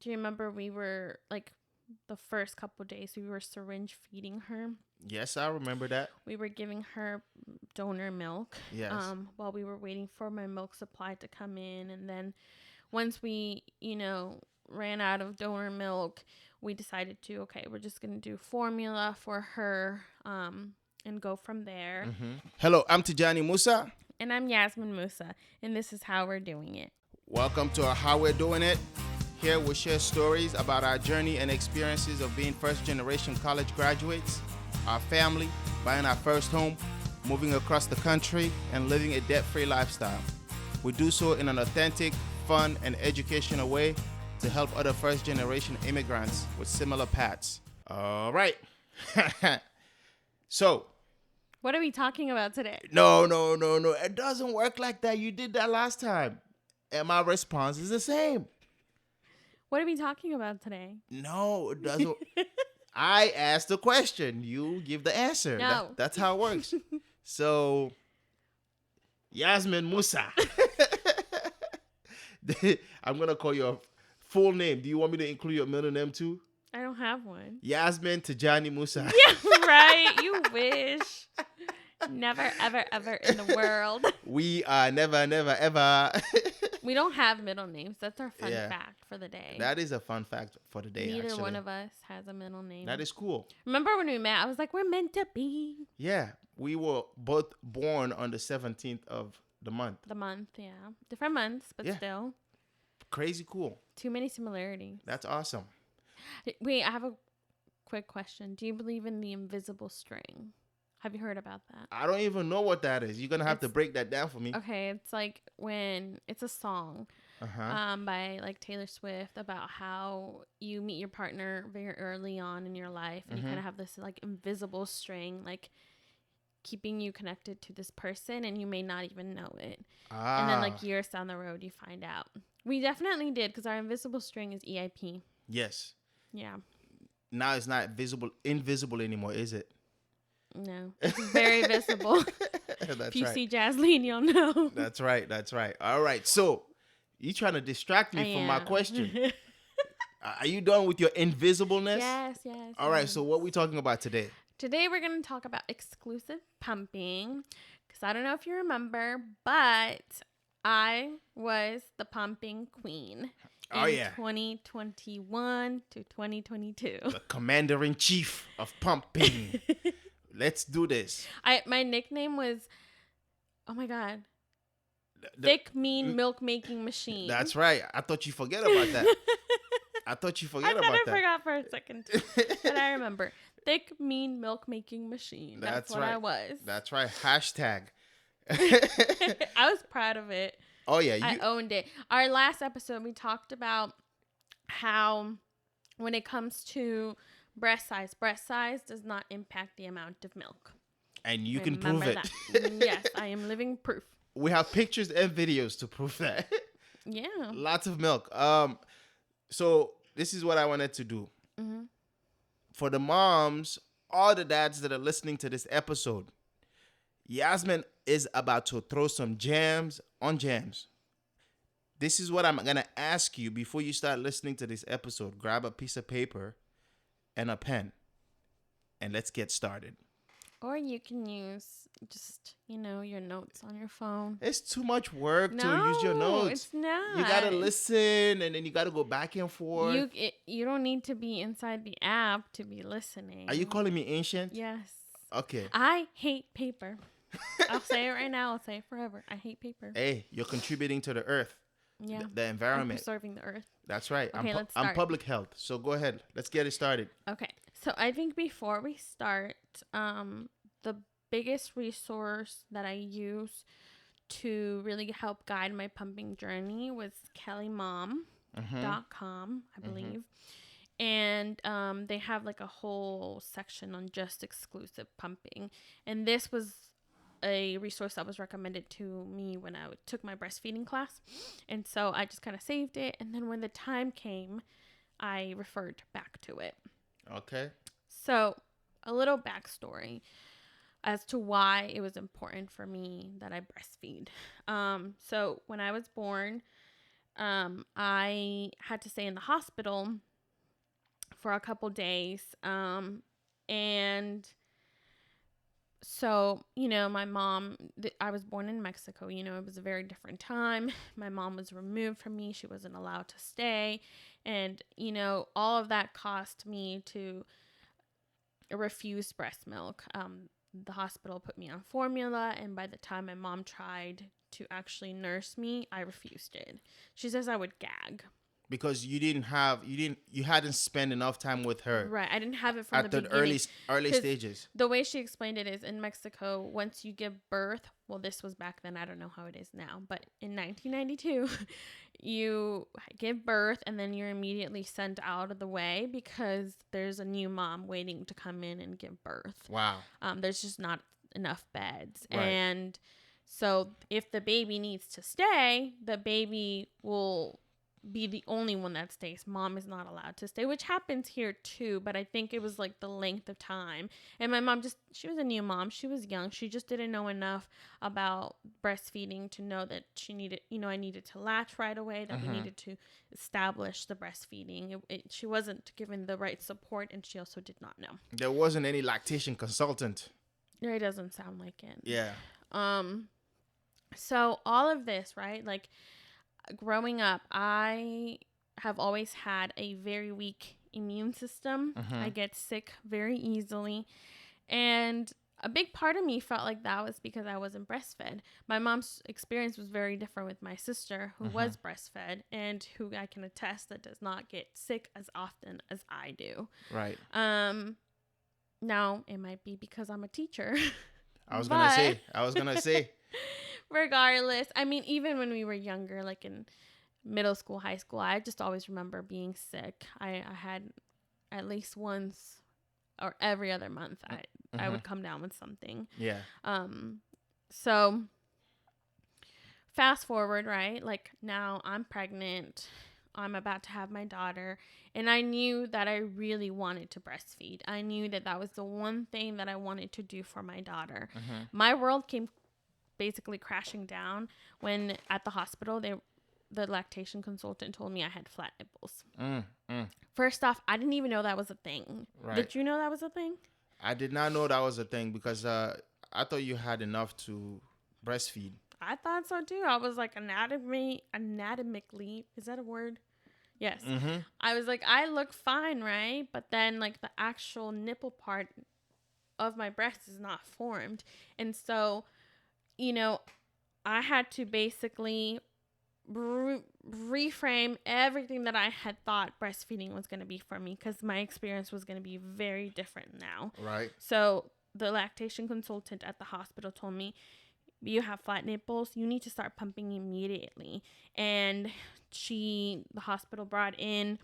do you remember we were like the first couple days we were syringe feeding her? Yes, I remember that. We were giving her donor milk. Yes. While we were waiting for my milk supply to come in, and then once we, ran out of donor milk, we decided to, okay, we're just going to do formula for her and go from there. Hello, I'm Tijani Musa. And I'm Yasmin Musa, and this is how we're doing it. Welcome to our How We're Doing It. Here we'll share stories about our journey and experiences of being first-generation college graduates, our family, buying our first home, moving across the country, and living a debt-free lifestyle. We do so in an authentic, fun, and educational way to help other first-generation immigrants with similar paths. All right. So, what are we talking about today? No. It doesn't work like that. You did that last time. And my response is the same. What are we talking about today? No, it doesn't. I asked the question. You give the answer. No. That's how it works. So, Yasmin Musa. I'm going to call your full name. Do you want me to include your middle name too? I don't have one. Yasmin Tijani Musa. Yeah, right. You wish. Never, ever, ever in the world. We are never, ever. We don't have middle names. That's our fun fact for the day. That is a fun fact for the day, Neither one of us has a middle name. That is cool. Remember when we met, I was like, we're meant to be. Yeah. We were both born on the 17th of the month. The month, yeah. Different months, but still. Crazy cool. Too many similarities. That's awesome. Wait, I have a quick question. Do you believe in the invisible string? Have you heard about that? I don't even know what that is. You're going to have to break that down for me. Okay, it's like when it's a song by like Taylor Swift about how you meet your partner very early on in your life and you kind of have this like invisible string like keeping you connected to this person and you may not even know it. And then like years down the road you find out. We definitely did because our invisible string is EIP. Yes. Yeah. Now it's not invisible anymore, is it? No, it's very visible. If you see Jasleen, you'll know. That's right. All right. So, you trying to distract me from my question. Are you done with your invisibleness? Yes. All right. So, what are we talking about today? Today, we're going to talk about exclusive pumping. Because I don't know if you remember, but I was the pumping queen. Oh, in 2021 to 2022. The commander-in-chief of pumping. Let's do this. My nickname was, oh my God, thick, mean milk making machine. That's right. I thought you forget about that. I forgot for a second. But I remember. Thick, mean milk making machine. That's what right. I was. That's right. Hashtag. I was proud of it. Oh, yeah. I owned it. Our last episode, we talked about how when it comes to breast size does not impact the amount of milk. And you can prove it. Yes, I am living proof. We have pictures and videos to prove that. Yeah. Lots of milk. So this is what I wanted to do. Mm-hmm. For the moms, all the dads that are listening to this episode, Yasmin is about to throw some jams on jams. This is what I'm going to ask you before you start listening to this episode. Grab a piece of paper and a pen, and let's get started. Or you can use just, your notes on your phone. It's too much work to use your notes. It's not. You got to listen, and then you got to go back and forth. You don't need to be inside the app to be listening. Are you calling me ancient? Yes. Okay. I hate paper. I'll say it right now. I'll say it forever. I hate paper. Hey, you're contributing to the earth. Yeah. The environment. I'm preserving the earth. That's right. Okay, let's start. I'm public health. So go ahead. Let's get it started. Okay. So I think before we start, the biggest resource that I use to really help guide my pumping journey was kellymom.com, I believe. And they have like a whole section on just exclusive pumping. And this was a resource that was recommended to me when I took my breastfeeding class. And so I just kind of saved it. And then when the time came, I referred back to it. Okay. So a little backstory as to why it was important for me that I breastfeed. So when I was born, I had to stay in the hospital for a couple days. And so, my mom, I was born in Mexico, it was a very different time. My mom was removed from me. She wasn't allowed to stay. And, all of that cost me to refuse breast milk. The hospital put me on formula. And by the time my mom tried to actually nurse me, I refused it. She says I would gag. Because you hadn't spent enough time with her. Right. I didn't have it from at the the beginning. early stages. The way she explained it is in Mexico, once you give birth, well, this was back then. I don't know how it is now, but in 1992, you give birth and then you're immediately sent out of the way because there's a new mom waiting to come in and give birth. Wow. There's just not enough beds. Right. And so if the baby needs to stay, the baby will be the only one that stays. Mom is not allowed to stay, which happens here too, but I think it was like the length of time. And my mom she was a new mom. She was young. She just didn't know enough about breastfeeding to know that she needed, I needed to latch right away, that we needed to establish the breastfeeding. She wasn't given the right support, and she also did not know. There wasn't any lactation consultant. It doesn't sound like it. Yeah. So all of this, right? Like, growing up, I have always had a very weak immune system. I get sick very easily. And a big part of me felt like that was because I wasn't breastfed. My mom's experience was very different with my sister, who was breastfed and who I can attest that does not get sick as often as I do. Right. Now, it might be because I'm a teacher. I was going to say. Regardless, I mean, even when we were younger, like in middle school, high school, I just always remember being sick. I had at least once or every other month, I would come down with something. Yeah. So fast forward, right? Like, now I'm pregnant. I'm about to have my daughter. And I knew that I really wanted to breastfeed. I knew that that was the one thing that I wanted to do for my daughter. My world came basically crashing down when at the hospital the lactation consultant told me I had flat nipples. First off, I didn't even know that was a thing. Right. Did you know that was a thing? I did not know that was a thing because I thought you had enough to breastfeed. I thought so too. I was like anatomically, is that a word? Yes. I was like, I look fine, right? But then like the actual nipple part of my breast is not formed. And so, I had to basically reframe everything that I had thought breastfeeding was going to be for me, because my experience was going to be very different now. Right. So the lactation consultant at the hospital told me, you have flat nipples, you need to start pumping immediately. And the hospital brought in,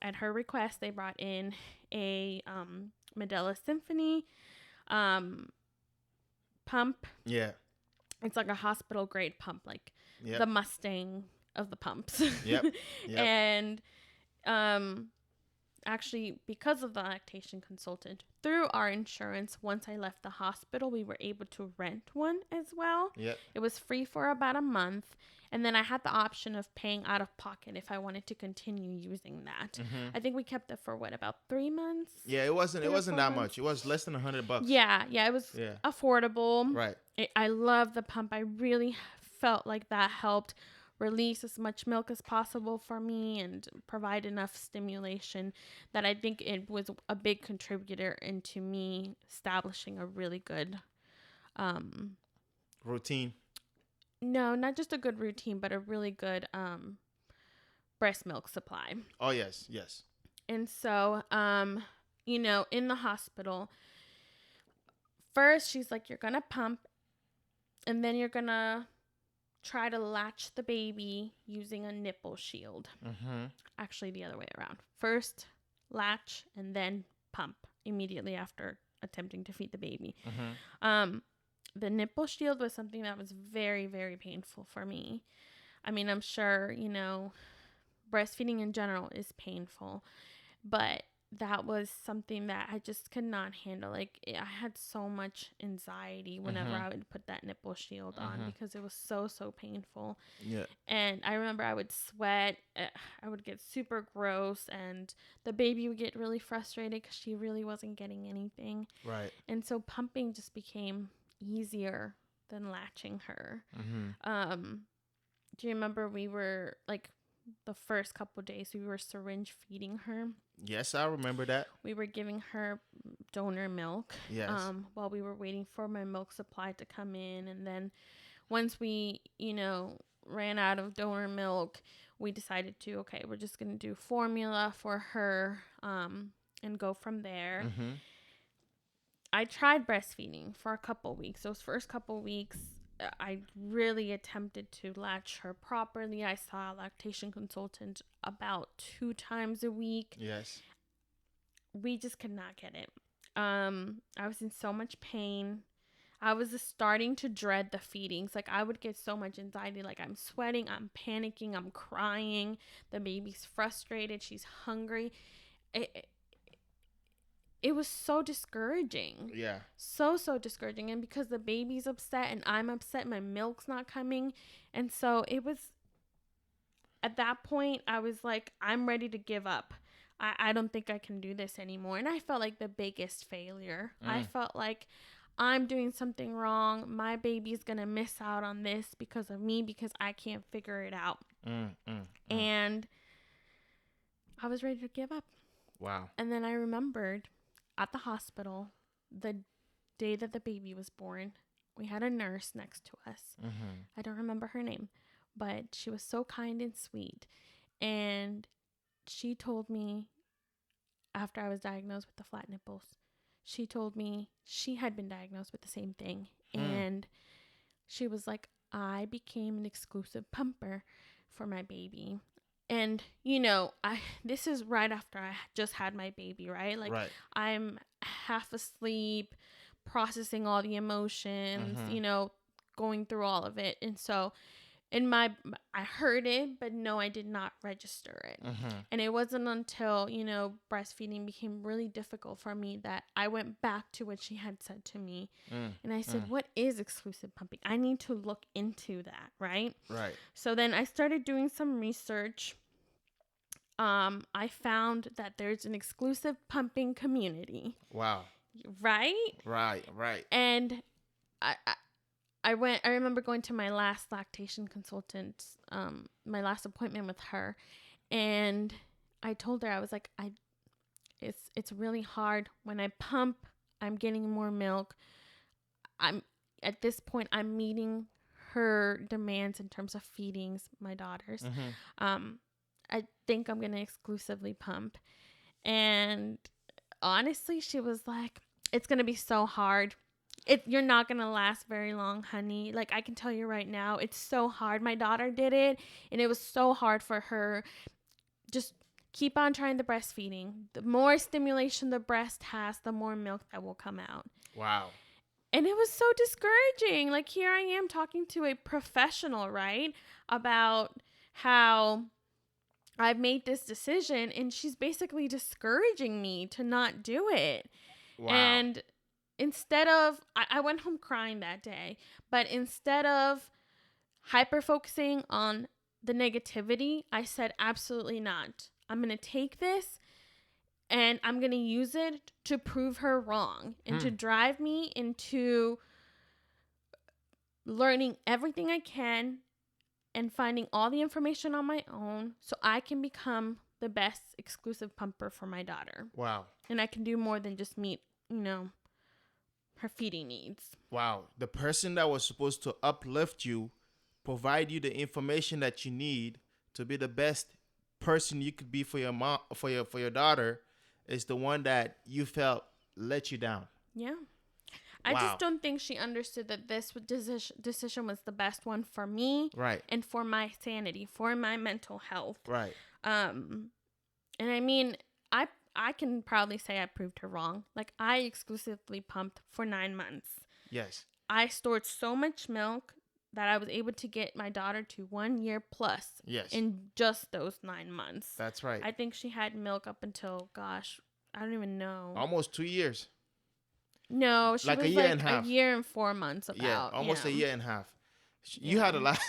at her request, they brought in a Medela Symphony pump. Yeah. It's like a hospital grade pump, like the Mustang of the pumps. Yep. And actually, because of the lactation consultant, through our insurance, once I left the hospital, we were able to rent one as well. Yep. It was free for about a month. And then I had the option of paying out of pocket if I wanted to continue using that. I think we kept it for about 3 months? Yeah, it wasn't that much. It was less than $100. Yeah, it was affordable. Right. I love the pump. I really felt like that helped release as much milk as possible for me and provide enough stimulation that I think it was a big contributor into me establishing a really good routine. No, not just a good routine, but a really good breast milk supply. Oh, yes. And so, in the hospital, first she's like, you're going to pump, and then you're going to try to latch the baby using a nipple shield. Actually, the other way around. First latch and then pump immediately after attempting to feed the baby. The nipple shield was something that was very, very painful for me. I mean, I'm sure, breastfeeding in general is painful, but that was something that I just could not handle. Like, I had so much anxiety whenever I would put that nipple shield on because it was so painful. Yeah. And I remember I would sweat. I would get super gross, and the baby would get really frustrated because she really wasn't getting anything. Right. And so pumping just became easier than latching her. Do you remember we were like the first couple of days we were syringe feeding her? Yes, I remember that. We were giving her donor milk. Yes. While we were waiting for my milk supply to come in, and then once we, ran out of donor milk, we decided to, okay, we're just going to do formula for her, and go from there. I tried breastfeeding for a couple weeks. Those first couple weeks, I really attempted to latch her properly. I saw a lactation consultant about 2 times a week. Yes. We just could not get it. I was in so much pain. I was just starting to dread the feedings. Like, I would get so much anxiety. Like, I'm sweating, I'm panicking, I'm crying. The baby's frustrated. She's hungry. It was so discouraging. Yeah. So discouraging. And because the baby's upset and I'm upset, my milk's not coming. And so it was, at that point, I was like, I'm ready to give up. I don't think I can do this anymore. And I felt like the biggest failure. I felt like I'm doing something wrong. My baby's going to miss out on this because of me, because I can't figure it out. And I was ready to give up. Wow. And then I remembered at the hospital, the day that the baby was born, we had a nurse next to us. I don't remember her name, but she was so kind and sweet. And she told me, after I was diagnosed with the flat nipples, she told me she had been diagnosed with the same thing. And she was like, I became an exclusive pumper for my baby. And, this is right after I just had my baby, right? Like, right. I'm half asleep, processing all the emotions, going through all of it. And so I heard it, but no, I did not register it. And it wasn't until, breastfeeding became really difficult for me that I went back to what she had said to me. And I said, what is exclusive pumping? I need to look into that, right? Right. So then I started doing some research. I found that there's an exclusive pumping community. Wow. Right? Right. And I remember going to my last lactation consultant, my last appointment with her, and I told her, I was like, it's really hard when I pump, I'm getting more milk. At this point, I'm meeting her demands in terms of feedings, my daughters. I think I'm going to exclusively pump. And honestly, she was like, it's going to be so hard. You're not going to last very long, honey. Like, I can tell you right now, it's so hard. My daughter did it, and it was so hard for her. Just keep on trying the breastfeeding. The more stimulation the breast has, the more milk that will come out. Wow. And it was so discouraging. Like, here I am talking to a professional, right, about how I've made this decision, and she's basically discouraging me to not do it. Wow. And instead of, I went home crying that day, but instead of hyper focusing on the negativity, I said, absolutely not. I'm going to take this and I'm going to use it to prove her wrong and to drive me into learning everything I can and finding all the information on my own so I can become the best exclusive pumper for my daughter. Wow. And I can do more than just meet, her feeding needs. Wow. The person that was supposed to uplift you, provide you the information that you need to be the best person you could be for your mom, for your daughter, is the one that you felt let you down. Yeah. I just don't think she understood that this decision was the best one for me. Right. And for my sanity, for my mental health. Right. And I mean, I can proudly say I proved her wrong. Like, I exclusively pumped for 9 months. Yes. I stored so much milk that I was able to get my daughter to 1 year plus. Yes. In just those 9 months. That's right. I think she had milk up until, I don't even know. Almost 2 years. No, she Like was a year like and a a half. year and 4 months Yeah, about. almost Yeah. a year and a half. You had a lot.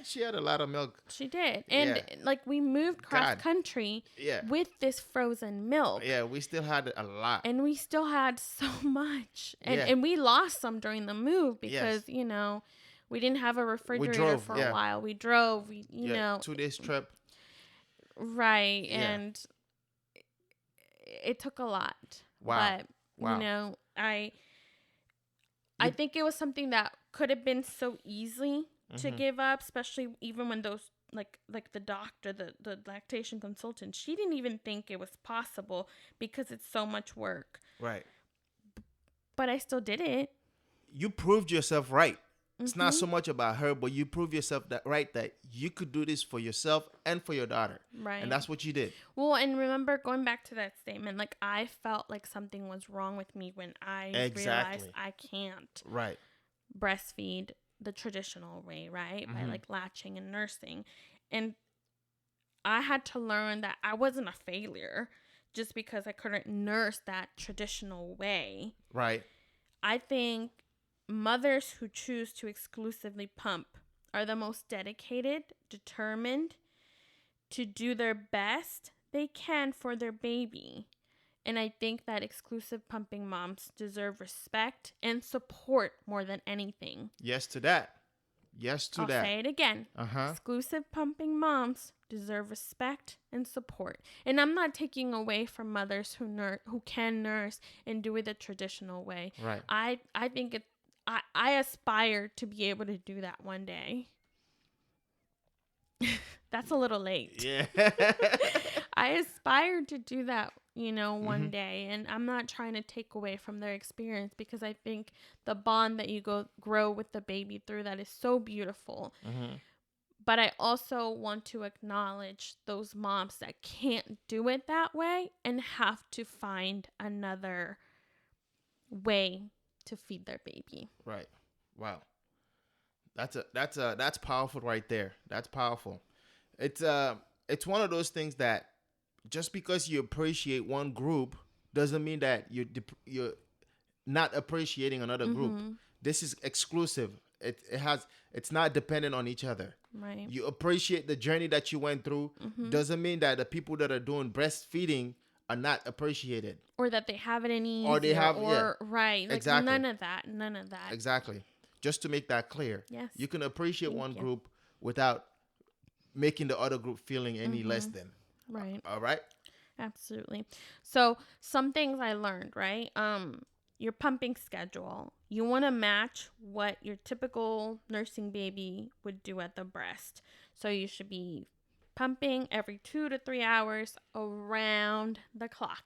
She had a lot of milk. She did. Yeah. And like we moved cross God. country Yeah. with this frozen milk. Yeah, we still had a lot. And we still had so much. And Yeah. and we lost some during the move because, Yes. we didn't have a refrigerator drove, for yeah. a while. We drove, you know. 2 days trip. Right. Yeah. And it took a lot. Wow. But, Wow. I think it was something that could have been so easy to give up, especially even when those like the doctor, the lactation consultant, she didn't even think it was possible because it's so much work. Right. But I still did it. You proved yourself right. It's not so much about her, but you proved yourself that you could do this for yourself and for your daughter. Right. And that's what you did. Well, and remember, going back to that statement, like I felt like something was wrong with me when I realized I can't breastfeed the traditional way, right? By like latching and nursing. And I had to learn that I wasn't a failure just because I couldn't nurse that traditional way. Right. I think mothers who choose to exclusively pump are the most dedicated, determined to do their best they can for their baby. And I think that exclusive pumping moms deserve respect and support more than anything. Yes to that. Yes to that. I'll say it again. Uh-huh. Exclusive pumping moms deserve respect and support. And I'm not taking away from mothers who can nurse and do it the traditional way. Right. I think I aspire to be able to do that one day. That's a little late. Yeah. I aspire to do that, one day. And I'm not trying to take away from their experience because I think the bond that you grow with the baby through that is so beautiful. But I also want to acknowledge those moms that can't do it that way and have to find another way to feed their baby. Right. Wow. That's powerful right there. That's powerful. It's one of those things that just because you appreciate one group doesn't mean that you're not appreciating another group. This is exclusive. It's not dependent on each other. Right. You appreciate the journey that you went through. Doesn't mean that the people that are doing breastfeeding are not appreciated. Or that they have it any easier. Or they have, right. Like exactly. None of that. Exactly. Just to make that clear. Yes. You can appreciate one group without making the other group feeling any less than. Right. All right. Absolutely. So some things I learned, right? Your pumping schedule. You want to match what your typical nursing baby would do at the breast. So you should be pumping every 2 to 3 hours around the clock,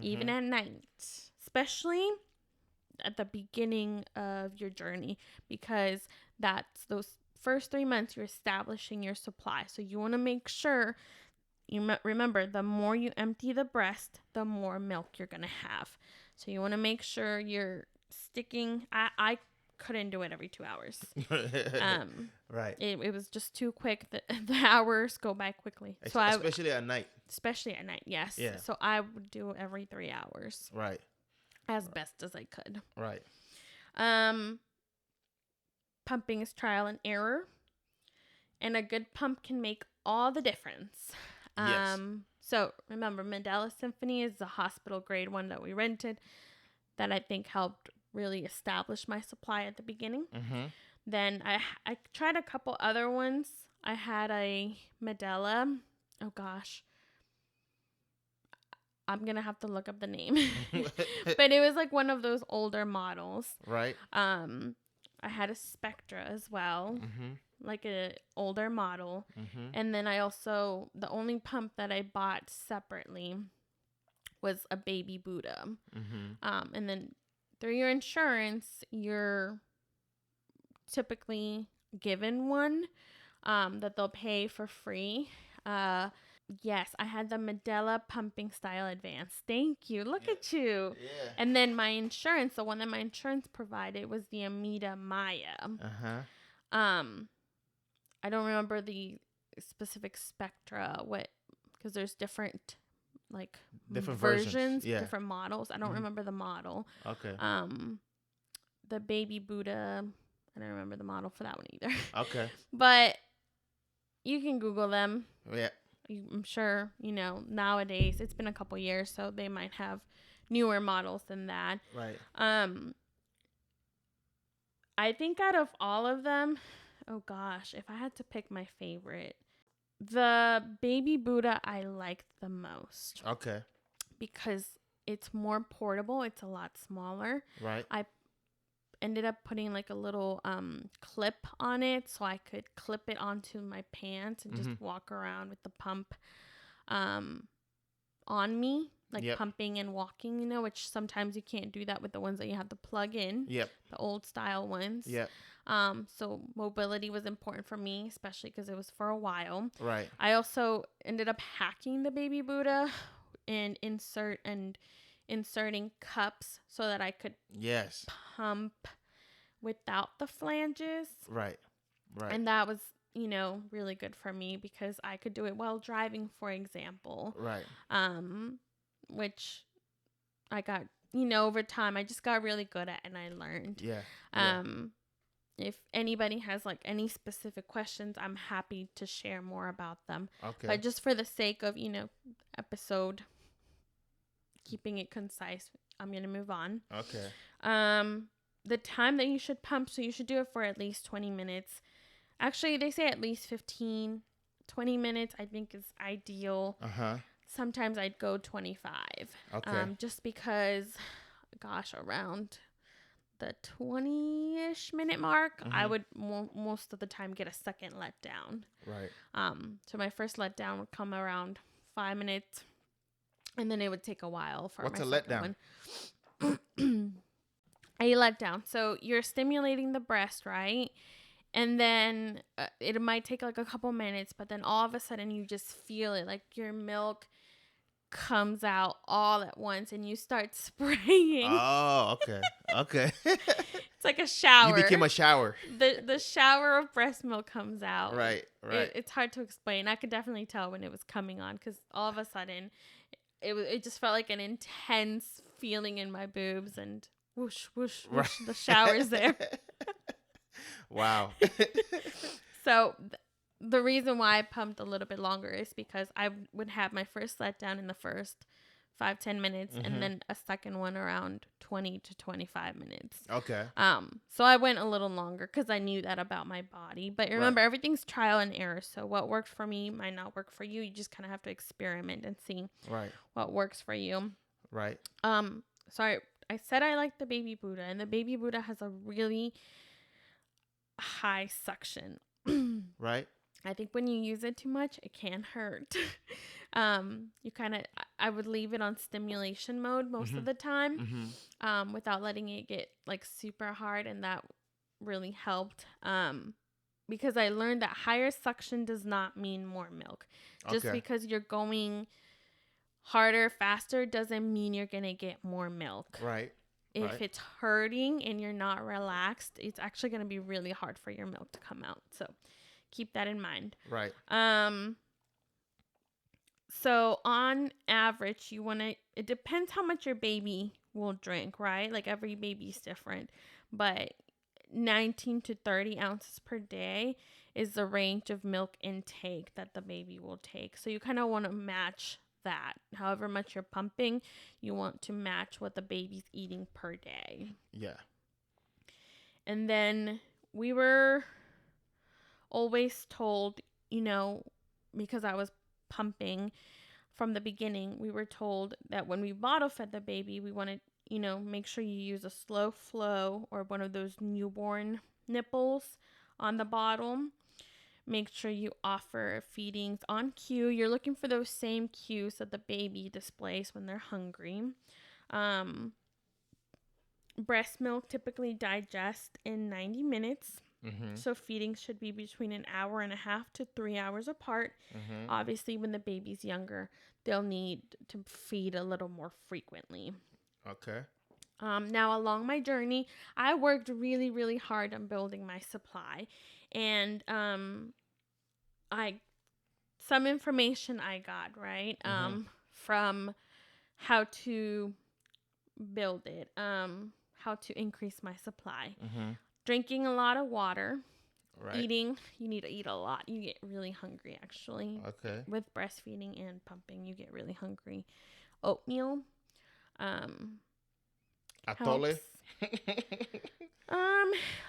even at night, especially at the beginning of your journey, because that's those first 3 months you're establishing your supply. So you want to make sure remember, the more you empty the breast, the more milk you're going to have. So you want to make sure you're sticking. I couldn't do it every 2 hours. Right. It was just too quick. The hours go by quickly. So especially at night. Especially at night, yes. Yeah. So I would do it every 3 hours. Right. As best as I could. Right. Pumping is trial and error. And a good pump can make all the difference. Yes. So remember, Mandela Symphony is the hospital grade one that we rented that I think helped really establish my supply at the beginning. Then I tried a couple other ones. I had a Mandela. Oh gosh. I'm going to have to look up the name. But it was like one of those older models. Right. I had a Spectra as well. Like an older model. And then I also, the only pump that I bought separately was a baby Buddha. And then through your insurance, you're typically given one that they'll pay for free. Yes, I had the Medela Pumping Style Advanced. Thank you. Look at you. Yeah. And then my insurance, the one that my insurance provided was the Amida Maya. I don't remember the specific spectra, because there's different like Different versions, Yeah. different models. I don't remember the model. Okay. The baby Buddha, I don't remember the model for that one either. Okay. But you can Google them. Yeah. I'm sure, nowadays it's been a couple years, so they might have newer models than that. Right. I think out of all of them, oh gosh, if I had to pick my favorite, the baby Buddha I liked the most. Okay. Because it's more portable. It's a lot smaller. Right. I ended up putting like a little clip on it so I could clip it onto my pants and just walk around with the pump on me, like pumping and walking, which sometimes you can't do that with the ones that you have to plug in. Yep. The old style ones. Yep. So mobility was important for me, especially because it was for a while. Right. I also ended up hacking the baby Buddha and inserting cups so that I could pump without the flanges. Right. Right. And that was, really good for me because I could do it while driving, for example. Right. Which I got, over time I just got really good at and I learned. Yeah. If anybody has like any specific questions, I'm happy to share more about them. Okay. But just for the sake of, episode, keeping it concise, I'm going to move on. Okay. The time that you should pump, so you should do it for at least 20 minutes. Actually, they say at least 15, 20 minutes, I think is ideal. Sometimes I'd go 25. Okay. Just because, gosh, around the 20-ish minute mark, I would most of the time get a second letdown. Right. So my first letdown would come around 5 minutes, and then it would take a while for What's my a second letdown? one. A letdown. So you're stimulating the breast, right? And then it might take like a couple minutes, but then all of a sudden you just feel it, like your milk comes out all at once and you start spraying. Oh, okay. Okay. It's like a shower. You became a shower. The shower of breast milk comes out. Right. It's hard to explain. I could definitely tell when it was coming on because all of a sudden it just felt like an intense feeling in my boobs and whoosh, whoosh, whoosh, the shower's there. Wow. So the reason why I pumped a little bit longer is because I would have my first letdown in the first 5-10 minutes and then a second one around 20 to 25 minutes. Okay. So I went a little longer because I knew that about my body. But remember, everything's trial and error. So what worked for me might not work for you. You just kind of have to experiment and see what works for you. Right. So I said I like the baby Buddha, and the baby Buddha has a really high suction. Right. I think when you use it too much, it can hurt. I would leave it on stimulation mode most of the time, without letting it get like super hard. And that really helped. Because I learned that higher suction does not mean more milk. Just because you're going harder, faster doesn't mean you're going to get more milk. Right. If it's hurting and you're not relaxed, it's actually going to be really hard for your milk to come out. So keep that in mind. Right. So on average, it depends how much your baby will drink, right? Like every baby's different, but 19 to 30 ounces per day is the range of milk intake that the baby will take. So you kind of want to match that. However much you're pumping, you want to match what the baby's eating per day. Yeah. And then we were always told, because I was pumping from the beginning, we were told that when we bottle fed the baby, we wanted, make sure you use a slow flow or one of those newborn nipples on the bottle. Make sure you offer feedings on cue. You're looking for those same cues that the baby displays when they're hungry. Breast milk typically digests in 90 minutes. So feedings should be between an hour and a half to 3 hours apart. Obviously, when the baby's younger, they'll need to feed a little more frequently. Okay. Now, along my journey, I worked really, really hard on building my supply. And some information I got, right? from how to build it, how to increase my supply. Drinking a lot of water. Right. Eating, you need to eat a lot. You get really hungry, actually. Okay. With breastfeeding and pumping, you get really hungry. Oatmeal. Atole?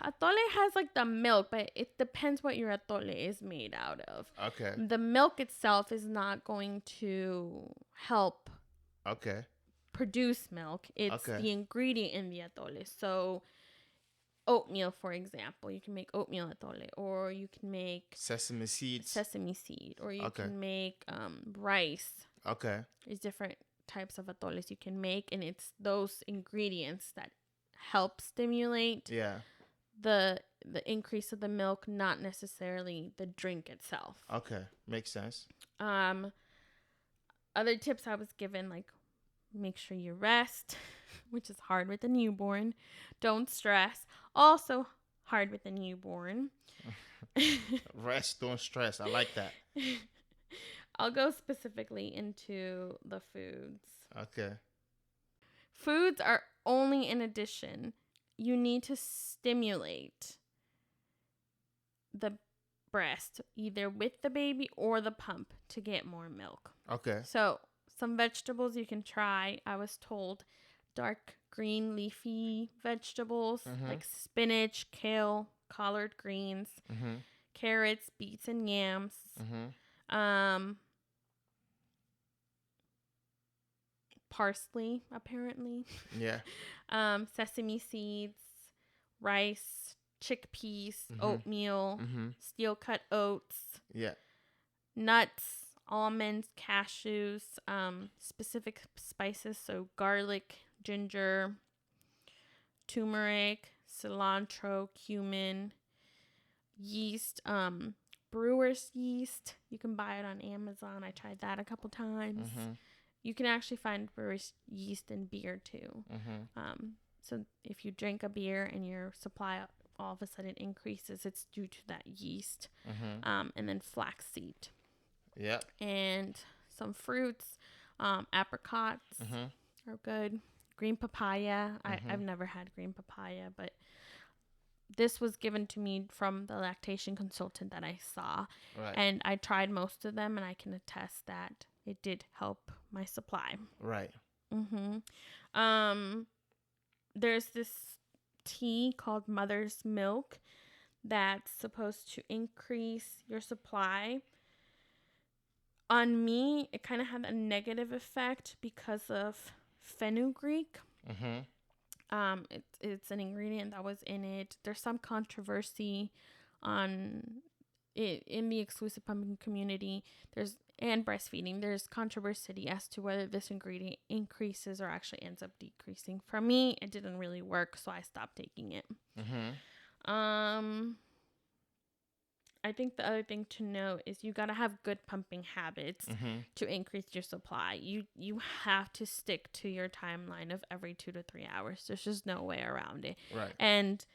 Atole has like the milk, but it depends what your atole is made out of. Okay. The milk itself is not going to help produce milk. It's the ingredient in the atole. So oatmeal, for example, you can make oatmeal atole, or you can make sesame seed, or you can make rice. Okay. There's different types of atoles you can make, and it's those ingredients that help stimulate the increase of the milk, not necessarily the drink itself. Okay, makes sense. Other tips I was given, like, make sure you rest, which is hard with a newborn. Don't stress. Also hard with a newborn. Rest, don't stress. I like that. I'll go specifically into the foods. Okay. Foods are only an addition. You need to stimulate the breast, either with the baby or the pump, to get more milk. Okay. So some vegetables you can try. I was told dark green leafy vegetables like spinach, kale, collard greens, carrots, beets, and yams. Parsley, apparently. Yeah. Sesame seeds, rice, chickpeas, oatmeal, steel cut oats. Yeah. Nuts, almonds, cashews, specific spices, so garlic, ginger, turmeric, cilantro, cumin, yeast, brewer's yeast. You can buy it on Amazon. I tried that a couple times. You can actually find brewer's yeast in beer too. So if you drink a beer and your supply all of a sudden increases, it's due to that yeast. And then flaxseed. Yeah. And some fruits, apricots are good. Green papaya. I've never had green papaya, but this was given to me from the lactation consultant that I saw. Right. And I tried most of them, and I can attest that it did help my supply. Right. There's this tea called Mother's Milk that's supposed to increase your supply. On me, it kind of had a negative effect because of fenugreek. It's an ingredient that was in it. There's some controversy on it in the exclusive pumping community. And breastfeeding. There's controversy as to whether this ingredient increases or actually ends up decreasing. For me, it didn't really work, so I stopped taking it. I think the other thing to know is you got to have good pumping habits to increase your supply. You have to stick to your timeline of every 2 to 3 hours. There's just no way around it. Right. And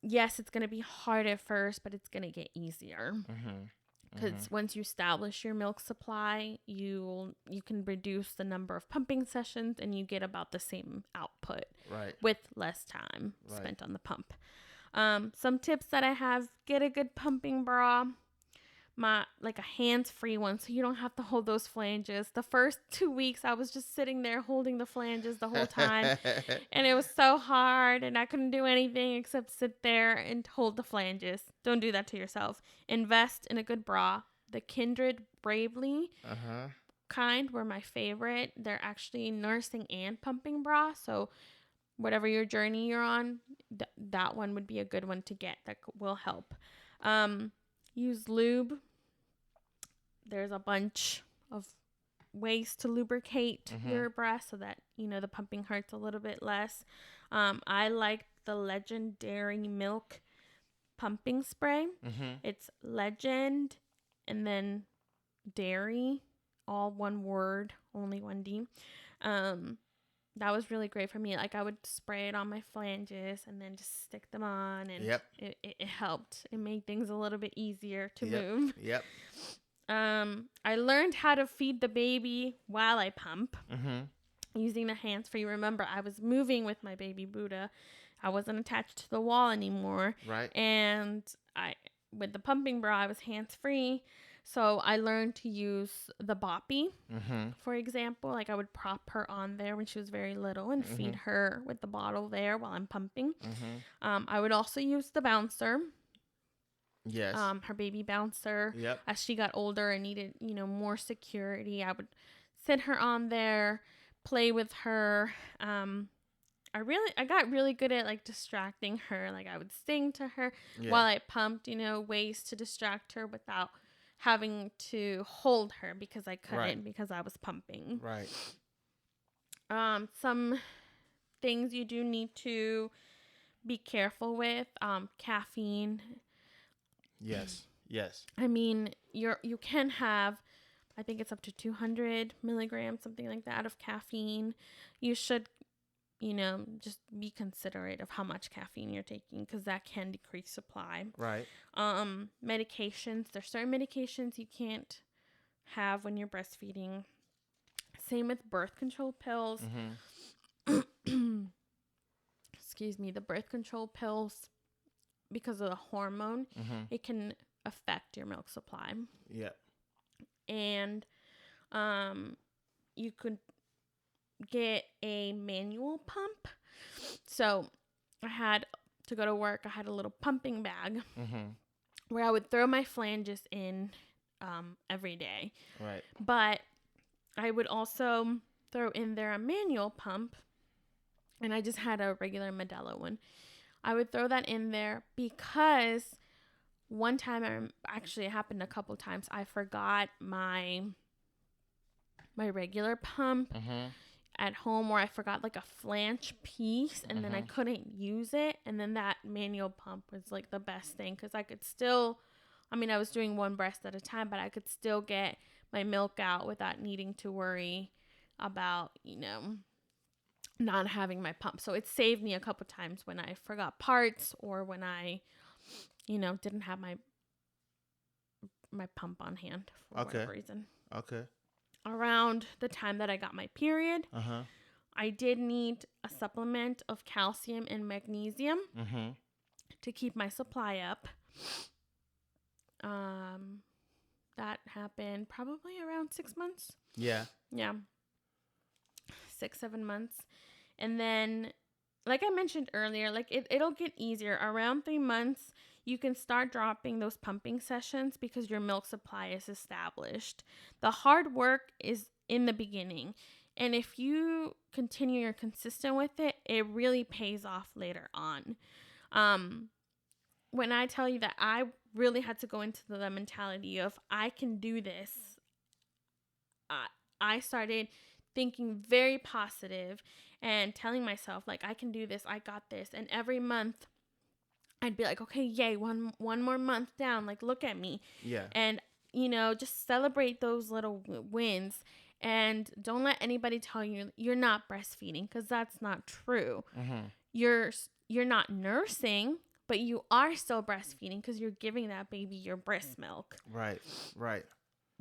yes, it's going to be hard at first, but it's going to get easier. Because once you establish your milk supply, you can reduce the number of pumping sessions and you get about the same output with less time spent on the pump. Some tips that I have: get a good pumping bra, like a hands-free one, so you don't have to hold those flanges. The first 2 weeks, I was just sitting there holding the flanges the whole time, and it was so hard, and I couldn't do anything except sit there and hold the flanges. Don't do that to yourself. Invest in a good bra. The Kindred Bravely kind were my favorite. They're actually nursing and pumping bra, so whatever your journey you're on, that one would be a good one to get. That will help. Use lube. There's a bunch of ways to lubricate your breast so that, the pumping hurts a little bit less. I like the Legendary Milk pumping spray. It's Legend and then Dairy, all one word, only one D. That was really great for me. Like, I would spray it on my flanges and then just stick them on, and it helped. It made things a little bit easier to move. I learned how to feed the baby while I pump Mm-hmm. using the hands-free. Remember, I was moving with my baby Buddha. I wasn't attached to the wall anymore. Right. And with the pumping bra, I was hands-free. So I learned to use the boppy, for example. Like I would prop her on there when she was very little and feed her with the bottle there while I'm pumping. I would also use the bouncer. Yes. Her baby bouncer. Yep. As she got older and needed, more security, I would sit her on there, play with her. I got really good at like distracting her. Like I would sing to her while I pumped, ways to distract her without having to hold her because I couldn't because I was pumping. Right. Some things you do need to be careful with, caffeine. Yes. Yes. I mean, you can have, I think it's up to 200 milligrams, something like that, of caffeine. You should, just be considerate of how much caffeine you're taking because that can decrease supply. Right. Medications. There's certain medications you can't have when you're breastfeeding. Same with birth control pills. Excuse me. The birth control pills, because of the hormone, it can affect your milk supply. Yeah. And you could get a manual pump. So I had to go to work. I had a little pumping bag where I would throw my flanges in every day. Right. But I would also throw in there a manual pump, and I just had a regular Modelo one. I would throw that in there because one time, actually it happened a couple times, I forgot my regular pump at home, or I forgot like a flange piece, and then I couldn't use it. And then that manual pump was like the best thing because I could still, I was doing one breast at a time, but I could still get my milk out without needing to worry about, not having my pump. So it saved me a couple times when I forgot parts or when I, didn't have my pump on hand for whatever reason. Okay. Around the time that I got my period, I did need a supplement of calcium and magnesium to keep my supply up. That happened probably around 6 months. Yeah. Yeah. 6-7 months. And then, like I mentioned earlier, like it'll get easier. Around 3 months, you can start dropping those pumping sessions because your milk supply is established. The hard work is in the beginning. And if you continue, you're consistent with it, it really pays off later on. When I tell you that I really had to go into the mentality of I can do this, I started thinking very positive and telling myself like I can do this, I got this. And every month I'd be like, okay, yay, one more month down, like look at me. Yeah. And just celebrate those little wins, and don't let anybody tell you you're not breastfeeding, because that's not true. You're not nursing, but you are still breastfeeding because you're giving that baby your breast milk. Right.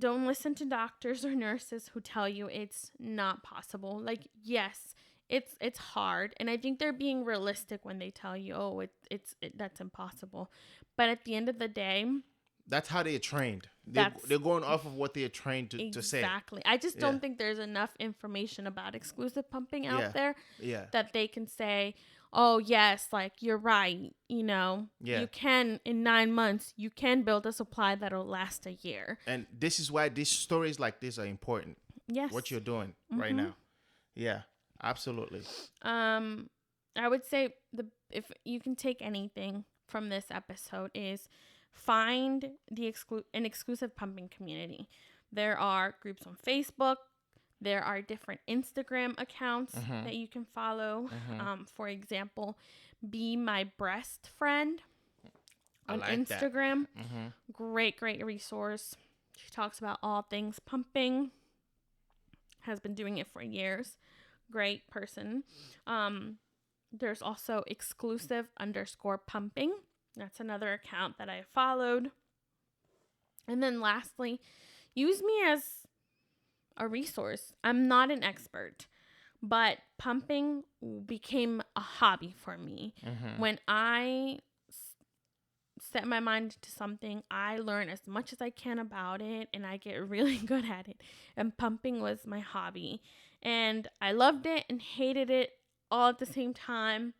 Don't listen to doctors or nurses who tell you it's not possible. Like, yes, it's hard, and I think they're being realistic when they tell you, oh, that's impossible. But at the end of the day, that's how they're trained. They're going off of what they're trained to say. Exactly. I just don't think there's enough information about exclusive pumping out there that they can say, oh, yes, like, you're right. You can, in 9 months, you can build a supply that'll last a year. And this is why these stories like this are important. Yes. What you're doing right now. Yeah, absolutely. I would say if you can take anything from this episode is find an exclusive pumping community. There are groups on Facebook. There are different Instagram accounts that you can follow. For example, Be My Breast Friend on Instagram. Great resource. She talks about all things pumping. Has been doing it for years. Great person. There's also exclusive_pumping. That's another account that I followed. And then lastly, use me as a resource. I'm not an expert, but pumping became a hobby for me. When I set my mind to something, I learn as much as I can about it, and I get really good at it. And pumping was my hobby, and I loved it and hated it all at the same time.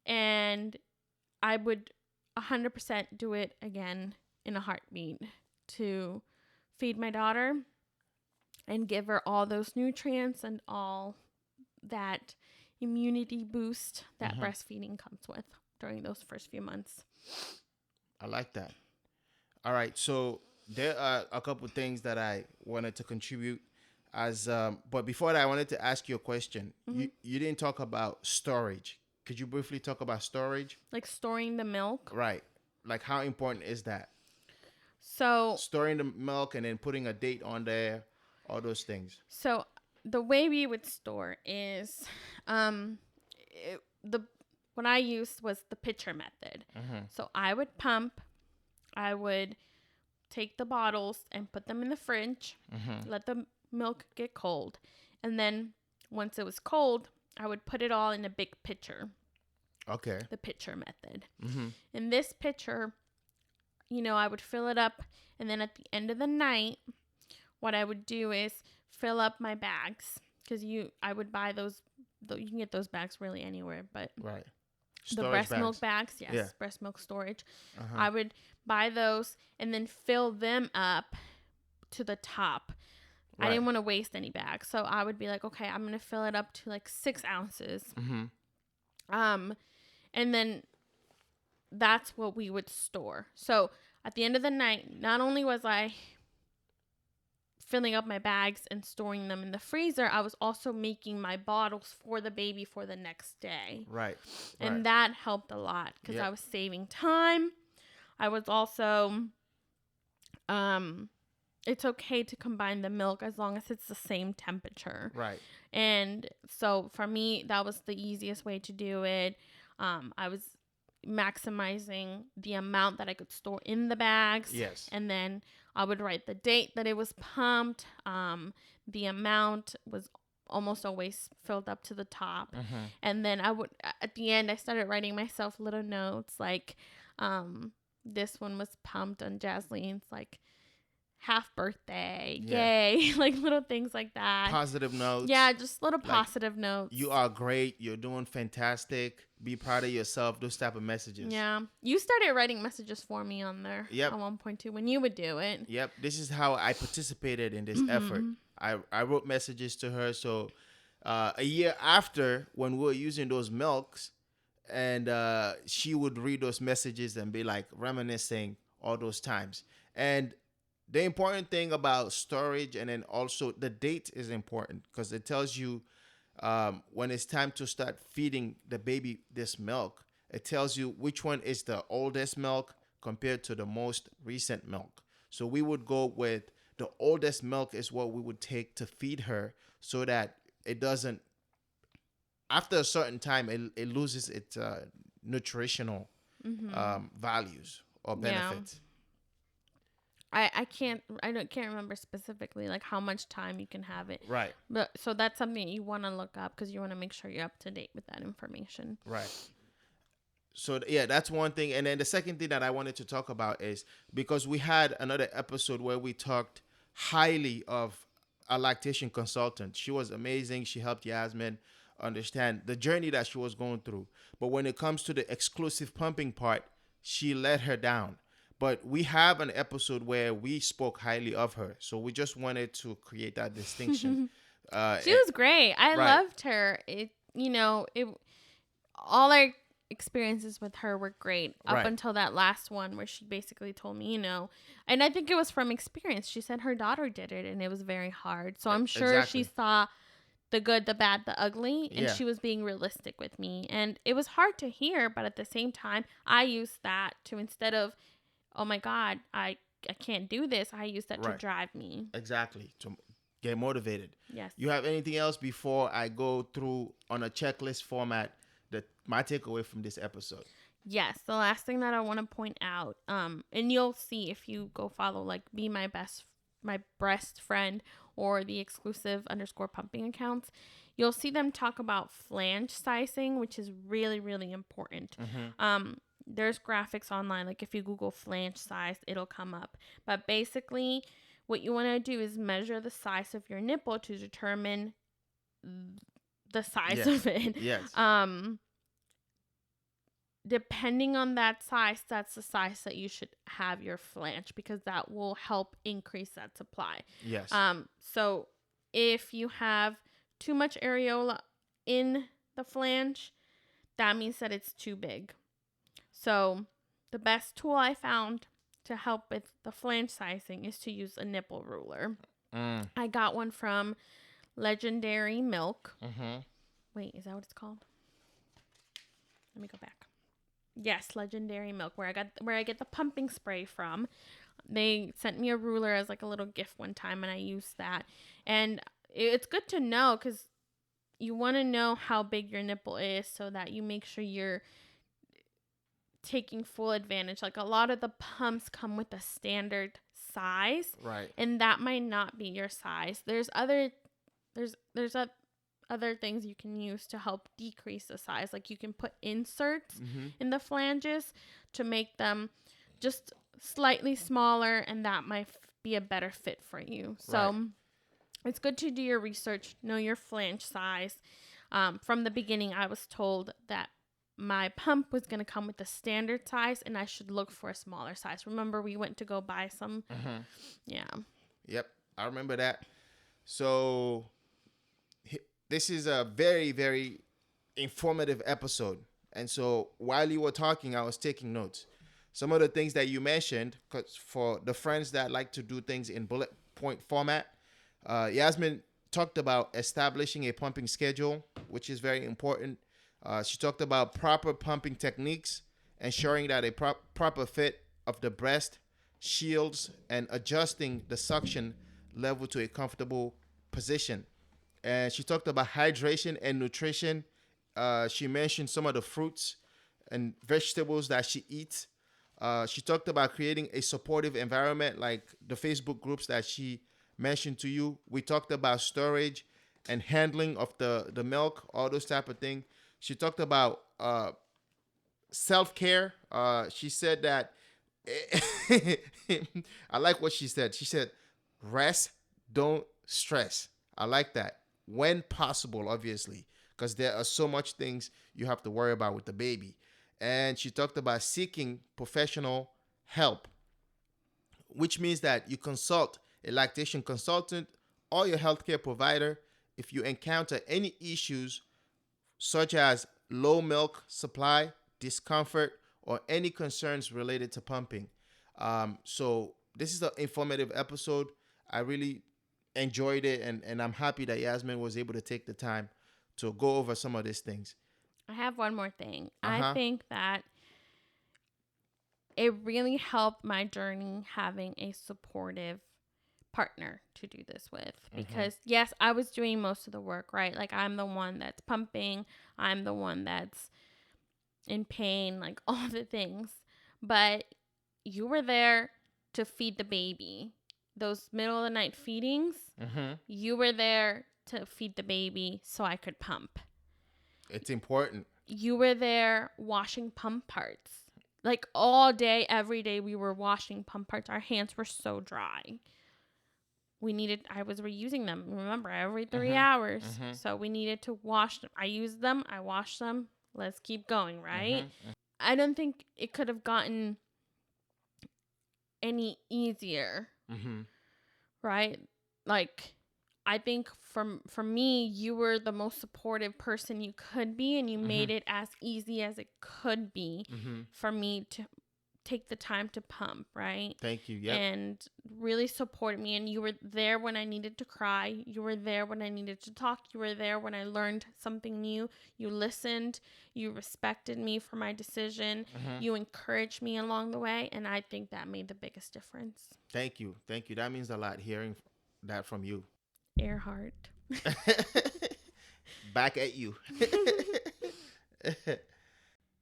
And I would 100% do it again in a heartbeat to feed my daughter and give her all those nutrients and all that immunity boost that breastfeeding comes with during those first few months. I like that. All right, so there are a couple things that I wanted to contribute as but before that I wanted to ask you a question. You didn't talk about storage. Could you briefly talk about storage? Like storing the milk? Right. Like how important is that? So storing the milk and then putting a date on there, all those things. So the way we would store is what I used was the pitcher method. So I would pump, I would take the bottles and put them in the fridge, let the milk get cold, and then once it was cold, I would put it all in a big pitcher. Okay. The pitcher method. In this pitcher, I would fill it up, and then at the end of the night, what I would do is fill up my bags, because I would buy those. You can get those bags really anywhere, but right. The breast milk bags, yes, yeah. Breast milk storage. I would buy those and then fill them up to the top. Right. I didn't want to waste any bags, so I would be like, okay, I'm gonna fill it up to like 6 ounces. And then that's what we would store. So at the end of the night, not only was I filling up my bags and storing them in the freezer, I was also making my bottles for the baby for the next day. Right. And that helped a lot because I was saving time. I was also, it's okay to combine the milk as long as it's the same temperature. Right. And so for me, that was the easiest way to do it. I was maximizing the amount that I could store in the bags. Yes. And then I would write the date that it was pumped. The amount was almost always filled up to the top. And then at the end, I started writing myself little notes like, this one was pumped on Jasline's like half birthday. Yay. Like little things like that. Positive notes. Yeah, just little positive notes. You are great. You're doing fantastic. Be proud of yourself. Those type of messages. Yeah. You started writing messages for me on there. Yep. At one point too, when you would do it. Yep. This is how I participated in this effort. I wrote messages to her. So a year after, when we were using those milks, and she would read those messages and be like reminiscing all those times. And the important thing about storage, and then also the date is important because it tells you when it's time to start feeding the baby this milk. It tells you which one is the oldest milk compared to the most recent milk. So we would go with the oldest milk is what we would take to feed her so that it doesn't, after a certain time, it loses its nutritional values or benefits. Yeah. I can't remember specifically like how much time you can have it. Right. But so that's something you want to look up because you want to make sure you're up to date with that information. Right. So yeah, that's one thing. And then the second thing that I wanted to talk about is because we had another episode where we talked highly of a lactation consultant. She was amazing. She helped Yasmin understand the journey that she was going through. But when it comes to the exclusive pumping part, she let her down. But we have an episode where we spoke highly of her. So we just wanted to create that distinction. She was great. I loved her. All our experiences with her were great up until that last one where she basically told me, and I think it was from experience. She said her daughter did it and it was very hard. So I'm sure she saw the good, the bad, the ugly, and she was being realistic with me. And it was hard to hear, but at the same time, I used that to, instead of, oh my God, I can't do this, I use that to drive me. Exactly. To get motivated. Yes. You have anything else before I go through on a checklist format my takeaway from this episode? Yes. The last thing that I want to point out, and you'll see if you go follow like Be My my breast friend or the exclusive _ pumping accounts, you'll see them talk about flange sizing, which is really, really important. There's graphics online. Like if you Google flange size, it'll come up. But basically, what you want to do is measure the size of your nipple to determine the size Yes. of it. Yes. Depending on that size, that's the size that you should have your flange, because that will help increase that supply. Yes. So if you have too much areola in the flange, that means that it's too big. So the best tool I found to help with the flange sizing is to use a nipple ruler. I got one from Legendary Milk. Wait, is that what it's called? Let me go back. Yes, Legendary Milk, where I get the pumping spray from. They sent me a ruler as like a little gift one time, and I used that. And it's good to know, because you want to know how big your nipple is so that you make sure you're taking full advantage. Like a lot of the pumps come with a standard size, Right. and that might not be your size. There's other things you can use to help decrease the size. Like you can put inserts in the flanges to make them just slightly smaller, and that might be a better fit for you. So it's good to do your research, know your flange size. From the beginning, I was told that my pump was going to come with a standard size, and I should look for a smaller size. Remember, we went to go buy some. Yeah. Yep, I remember that. So this is a very, very informative episode. And so while you were talking, I was taking notes. Some of the things that you mentioned, because for the friends that like to do things in bullet point format, Yasmin talked about establishing a pumping schedule, which is very important. She talked about proper pumping techniques, ensuring that a proper fit of the breast, shields, and adjusting the suction level to a comfortable position. And she talked about hydration and nutrition. She mentioned some of the fruits and vegetables that she eats. She talked about creating a supportive environment, like the Facebook groups that she mentioned to you. We talked about storage and handling of the milk, all those type of things. She talked about self-care. She said that I like what she said. She said, rest, don't stress. I like that. When possible, obviously, because there are so much things you have to worry about with the baby. And she talked about seeking professional help, which means that you consult a lactation consultant or your healthcare provider if you encounter any issues such as low milk supply, discomfort, or any concerns related to pumping. So this is an informative episode. I really enjoyed it, and I'm happy that Yasmin was able to take the time to go over some of these things. I have one more thing. I think that it really helped my journey having a supportive partner to do this with, because yes, I was doing most of the work, right? Like I'm the one that's pumping, I'm the one that's in pain, like all the things, but you were there to feed the baby. Those middle of the night feedings, you were there to feed the baby so I could pump. It's important. You were there washing pump parts. Like all day, every day we were washing pump parts. Our hands were so dry. I was reusing them, remember, every 3 hours. So we needed to wash them. I used them, I washed them. Let's keep going, right? I don't think it could have gotten any easier, right? Like, I think for me, you were the most supportive person you could be, and you made it as easy as it could be for me to take the time to pump, right? Thank you. Yep. And really supported me. And you were there when I needed to cry. You were there when I needed to talk. You were there when I learned something new. You listened. You respected me for my decision. You encouraged me along the way. And I think that made the biggest difference. Thank you. Thank you. That means a lot hearing that from you. Earhart. Back at you.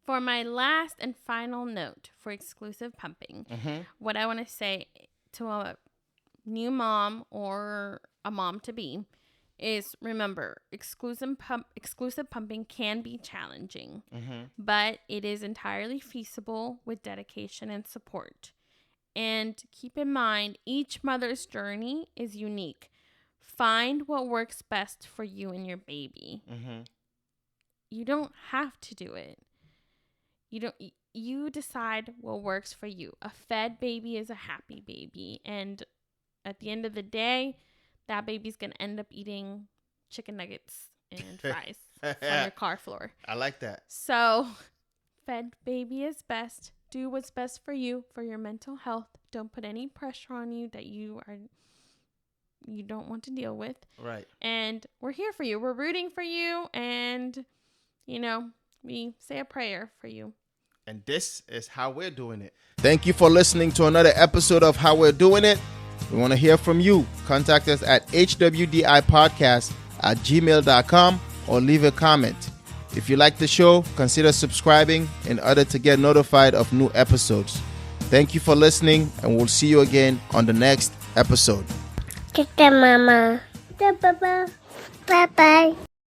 For my last and final note for exclusive pumping, what I want to say to new mom or a mom to be is, remember, exclusive pumping can be challenging, but it is entirely feasible with dedication and support. And keep in mind, each mother's journey is unique. Find what works best for you and your baby. You don't have to do it. You decide what works for you. A fed baby is a happy baby, and at the end of the day, that baby's gonna end up eating chicken nuggets and fries from your car floor. I like that. So, fed baby is best. Do what's best for you, for your mental health. Don't put any pressure on you that you don't want to deal with. Right. And we're here for you. We're rooting for you, and we say a prayer for you. And this is how we're doing it. Thank you for listening to another episode of How We're Doing It. We want to hear from you. Contact us at hwdipodcast@gmail.com or leave a comment. If you like the show, consider subscribing in order to get notified of new episodes. Thank you for listening, and we'll see you again on the next episode. Mama. Bye-bye.